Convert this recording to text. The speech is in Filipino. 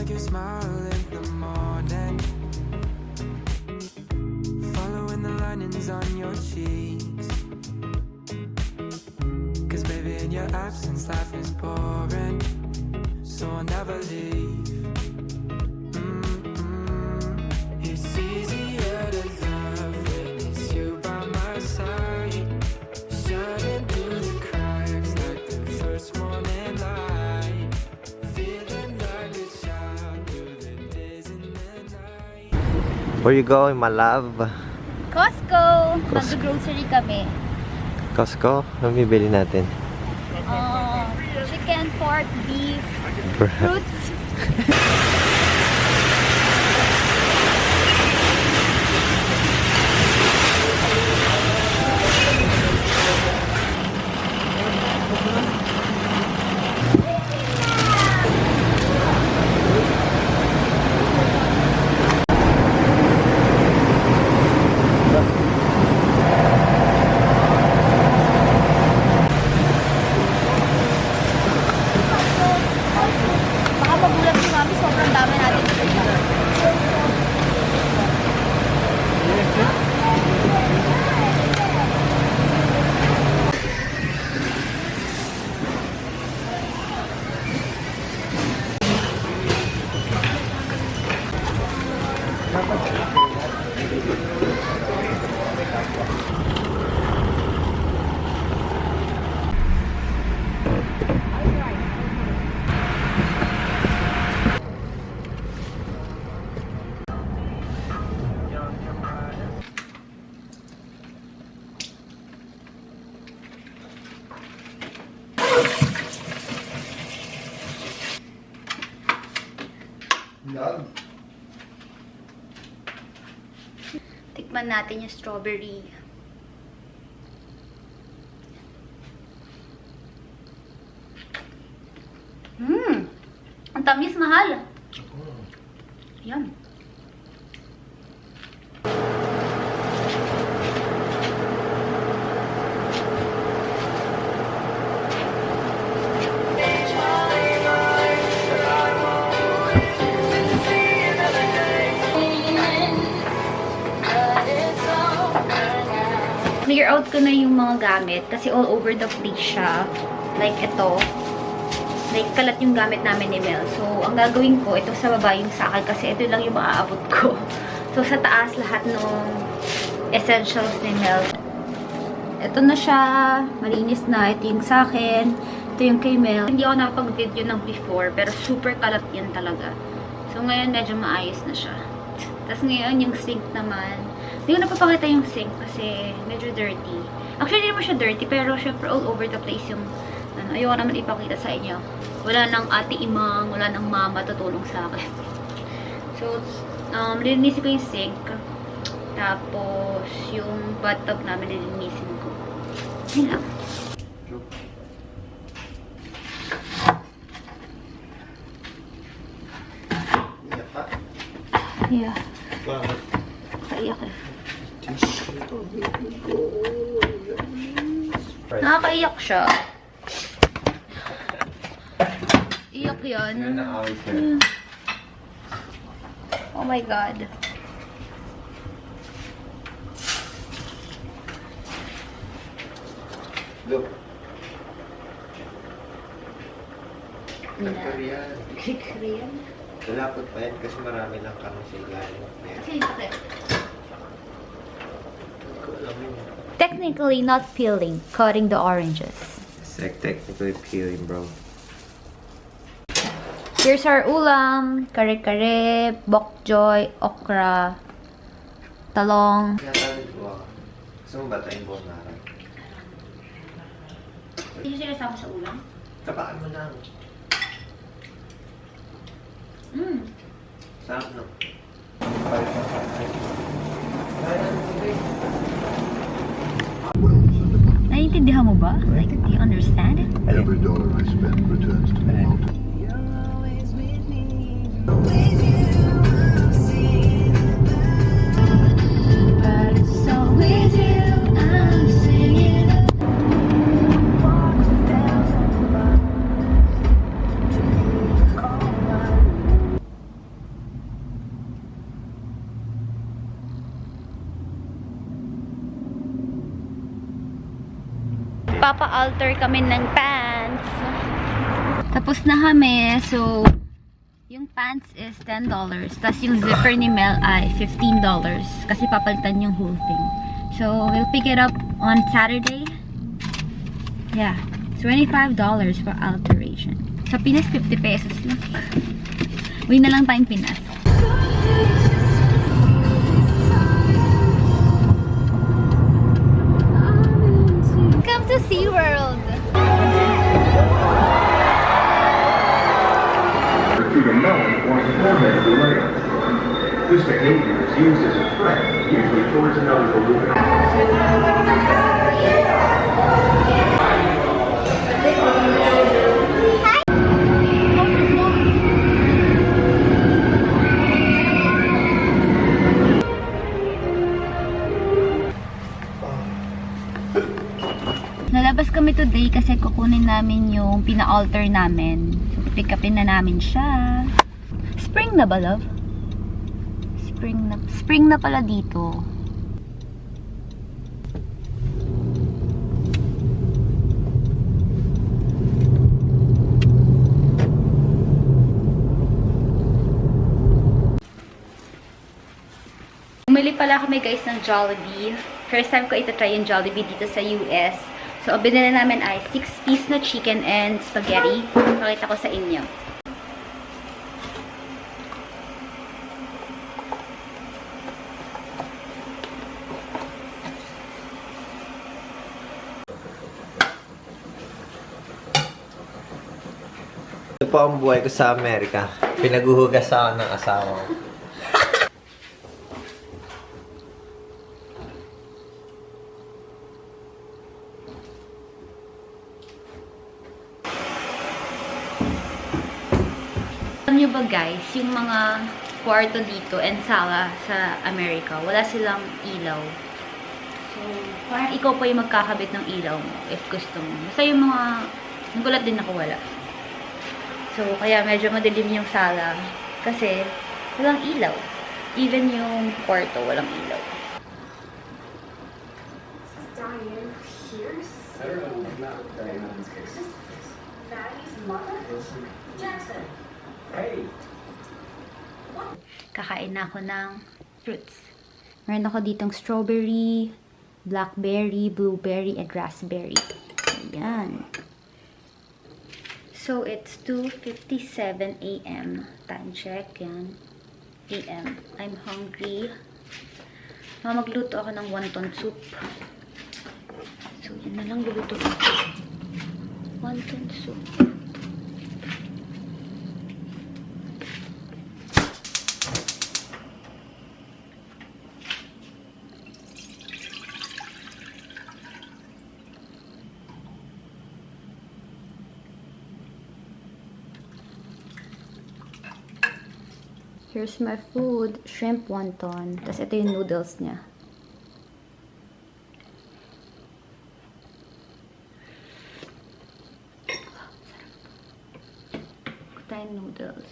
your smile in the morning, following the linings on your cheeks. 'Cause baby, in your absence, life is boring, so I'll never leave. It's easier to love when it's you by my side, shining through the cracks like the first morning light, feeling like a child through the days and the night. Where you going, my love? Costco! Mag-grocery kami. Costco? Ano bibili natin? Chicken, pork, beef, fruits. Baka magulat si Mami, sobrang dami natin dito. Tikman natin yung strawberry. Ang tamis, mahal. Yan. Clear out ko na yung mga gamit kasi all over the place siya. Like ito. Like kalat yung gamit namin ni Mel. So, ang gagawin ko, ito sa baba yung sa akin kasi ito lang yung maaabot ko. So, sa taas lahat ng essentials ni Mel. Ito na siya. Malinis na. Ito yung sa akin. Ito yung kay Mel. Hindi ako nakapag-video ng before pero super kalat yan talaga. So, ngayon medyo maayos na siya. Tapos ngayon yung sink naman. Hindi ko napapakita yung sink kasi medyo dirty. Actually, hindi naman siya dirty, pero syempre all over the place yung ayoko naman ipakita sa inyo. Wala nang ate imang, wala nang mama tutulong sa akin. So, lilinisin ko yung sink. Tapos, yung bathtub namin lilinisin ko. Yun lang. Yeah. Kaiyak eh. Nakakaiyak siya. Iyak yan. Oh my God. Look. Korean. Korean? Lalapot pa yan kasi marami ng karne sa ilalim. Kasi bakit? Technically not peeling, cutting the oranges. It's like technically peeling, bro. Here's our ulam, kare-kare, bok choy, okra, talong. Kaya tayo ko. Gusto mo ba tayong buong naran? Hindi siya sinasama sa ulam? Tapakan mo lang. Sarap no? Naiintindihan mo ba? Like, do you understand it? Every dollar I spend returns to me multiple. Magpapa-alter kami ng pants. Tapos na kami. So, yung pants is $10. Tapos yung zipper ni Mel ay $15. Kasi papalitan yung whole thing. So, we'll pick it up on Saturday. Yeah. $25 for alteration. Sa Pinas, 50 pesos lang. Uwi na lang tayong Pinas. Come to SeaWorld! To the mouth or forehead of the layer. This behavior is used as a threat, usually towards another balloon. Nalabas kami today kasi kukunin namin yung pina-alter namin. So, pick upin na namin siya. Spring na ba, love? Spring na pala dito. Bumili pala kami guys ng Jollibee. First time ko itatry yung Jollibee dito sa US. So, ang binili namin ay 6-piece na chicken and spaghetti. Pakita ko sa inyo. Ito po ang buhay ko sa Amerika. Pinaguhugas ako ng asawa ko. Alam nyo ba guys, yung mga kwarto dito and sala sa Amerika, wala silang ilaw. So, parang ikaw pa yung magkakabit ng ilaw mo if gusto mo. Basta yung mga, nagulat din ako wala. So, kaya medyo madilim yung sala kasi walang ilaw. Even yung kwarto, walang ilaw. Diane Pierce? I don't know, not Diane. This is Maddie's mother? Jackson. Hey. Kakain na ako ng fruits. Meron ako ditong strawberry, blackberry, blueberry, and raspberry. Ayan. So, it's 2:57 a.m. Time check. Yan. a.m. I'm hungry. Magluto ako ng wonton soup. So, yun na lang luluto ko. Wonton soup. Here's my food. Shrimp wonton. Tapos ito yung noodles niya. Ito yung noodles.